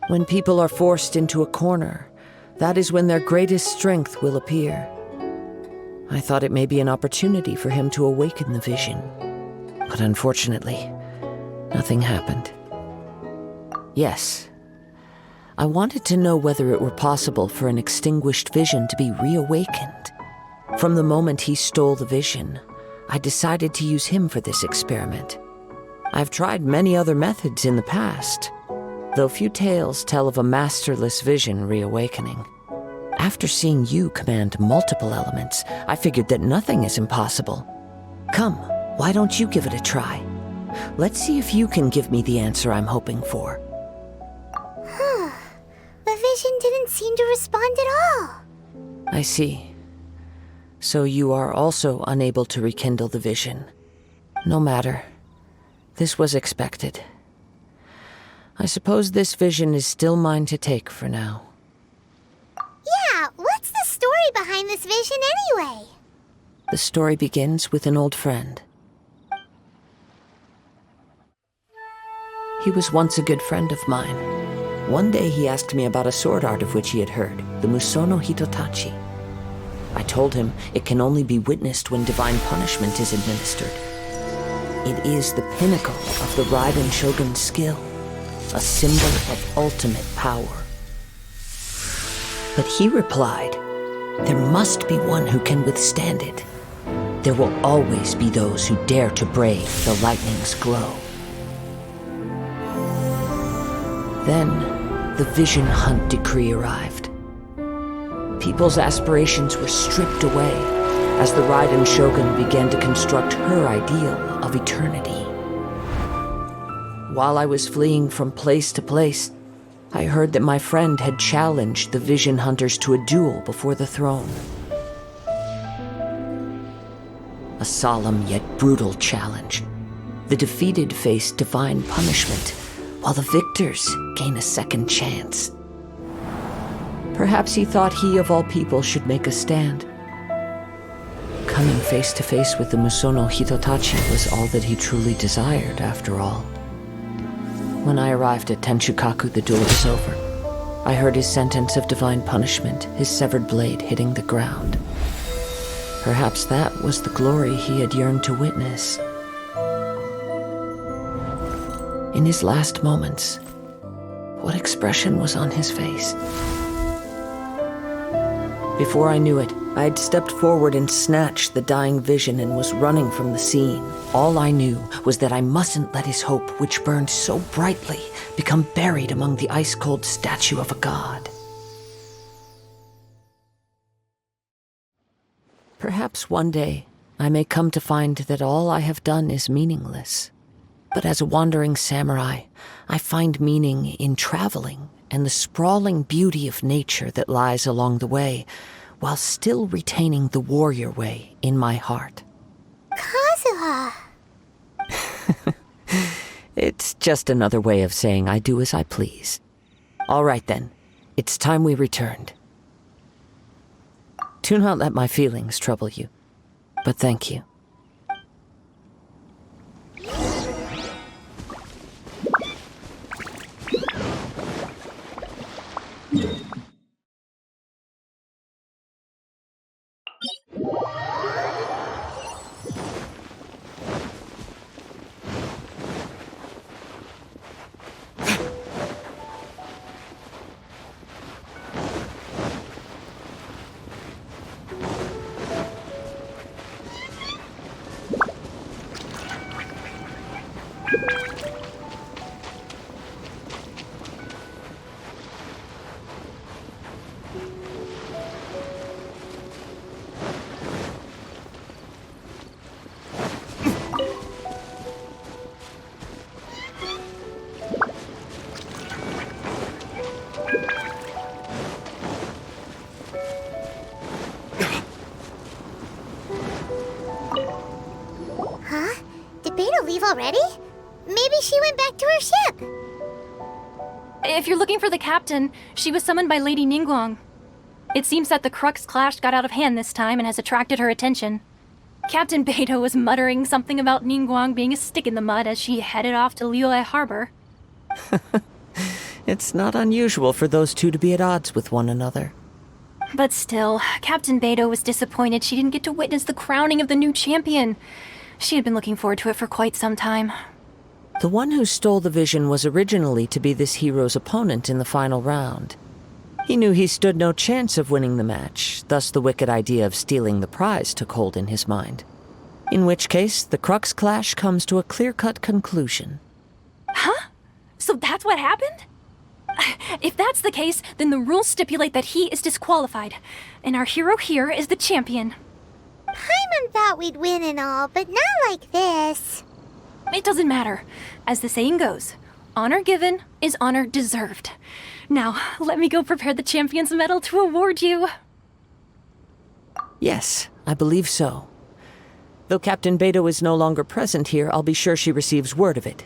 When people are forced into a corner, that is when their greatest strength will appear. I thought it may be an opportunity for him to awaken the vision. But unfortunately, nothing happened. Yes, I wanted to know whether it were possible for an extinguished vision to be reawakened. From the moment he stole the vision, I decided to use him for this experiment. I've tried many other methods in the past, though few tales tell of a masterless vision reawakening. After seeing you command multiple elements, I figured that nothing is impossible. Come, why don't you give it a try? Let's see if you can give me the answer I'm hoping for. The vision didn't seem to respond at all. I see. So you are also unable to rekindle the vision. No matter. This was expected. I suppose this vision is still mine to take for now. Yeah, what's the story behind this vision anyway? The story begins with an old friend. He was once a good friend of mine. One day he asked me about a sword art of which he had heard, the Musono Hitotachi. I told him it can only be witnessed when divine punishment is administered. It is the pinnacle of the Raiden Shogun's skill, a symbol of ultimate power. But he replied, there must be one who can withstand it. There will always be those who dare to brave the lightning's glow. Then, the Vision Hunt decree arrived. People's aspirations were stripped away as the Raiden Shogun began to construct her ideal of eternity. While I was fleeing from place to place, I heard that my friend had challenged the Vision Hunters to a duel before the throne. A solemn yet brutal challenge. The defeated face divine punishment, while the victors gain a second chance. Perhaps he thought he of all people should make a stand. Coming face to face with the Musono Hitotachi was all that he truly desired, after all. When I arrived at Tenshukaku, the duel was over. I heard his sentence of divine punishment, his severed blade hitting the ground. Perhaps that was the glory he had yearned to witness. In his last moments, what expression was on his face? Before I knew it, I had stepped forward and snatched the dying vision and was running from the scene. All I knew was that I mustn't let his hope, which burned so brightly, become buried among the ice-cold statue of a god. Perhaps one day I may come to find that all I have done is meaningless. But as a wandering samurai, I find meaning in traveling and the sprawling beauty of nature that lies along the way, while still retaining the warrior way in my heart. Kazuha! It's just another way of saying I do as I please. All right then, it's time we returned. Do not let my feelings trouble you, but thank you. Huh? Did Beidou leave already? Maybe she went back to her ship. If you're looking for the captain, she was summoned by Lady Ningguang. It seems that the Crux clash got out of hand this time and has attracted her attention. Captain Beidou was muttering something about Ningguang being a stick in the mud as she headed off to Liyue Harbor. It's not unusual for those two to be at odds with one another. But still, Captain Beidou was disappointed she didn't get to witness the crowning of the new champion. She had been looking forward to it for quite some time. The one who stole the vision was originally to be this hero's opponent in the final round. He knew he stood no chance of winning the match, thus the wicked idea of stealing the prize took hold in his mind. In which case, the Crux clash comes to a clear-cut conclusion. Huh? So that's what happened? If that's the case, then the rules stipulate that he is disqualified, and our hero here is the champion. Paimon thought we'd win and all, but not like this. It doesn't matter. As the saying goes, honor given is honor deserved. Now, let me go prepare the champion's medal to award you. Yes, I believe so. Though Captain Beidou is no longer present here, I'll be sure she receives word of it.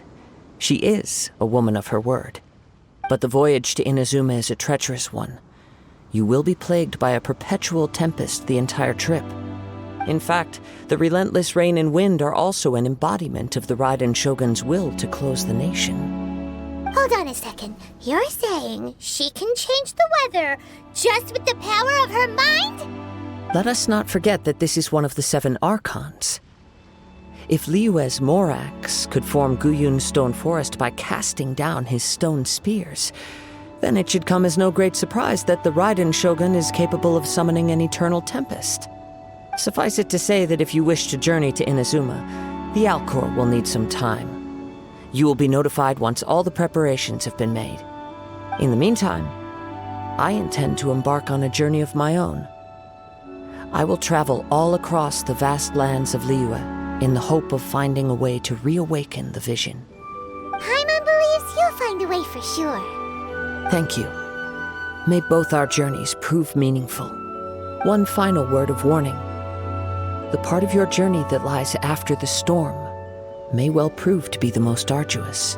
She is a woman of her word. But the voyage to Inazuma is a treacherous one. You will be plagued by a perpetual tempest the entire trip. In fact, the relentless rain and wind are also an embodiment of the Raiden Shogun's will to close the nation. Hold on a second. You're saying she can change the weather just with the power of her mind? Let us not forget that this is one of the 7 Archons. If Liyue's Morax could form Guyun's stone forest by casting down his stone spears, then it should come as no great surprise that the Raiden Shogun is capable of summoning an eternal tempest. Suffice it to say that if you wish to journey to Inazuma, the Alcor will need some time. You will be notified once all the preparations have been made. In the meantime, I intend to embark on a journey of my own. I will travel all across the vast lands of Liyue in the hope of finding a way to reawaken the vision. Paimon believes you'll find a way for sure. Thank you. May both our journeys prove meaningful. One final word of warning. The part of your journey that lies after the storm may well prove to be the most arduous.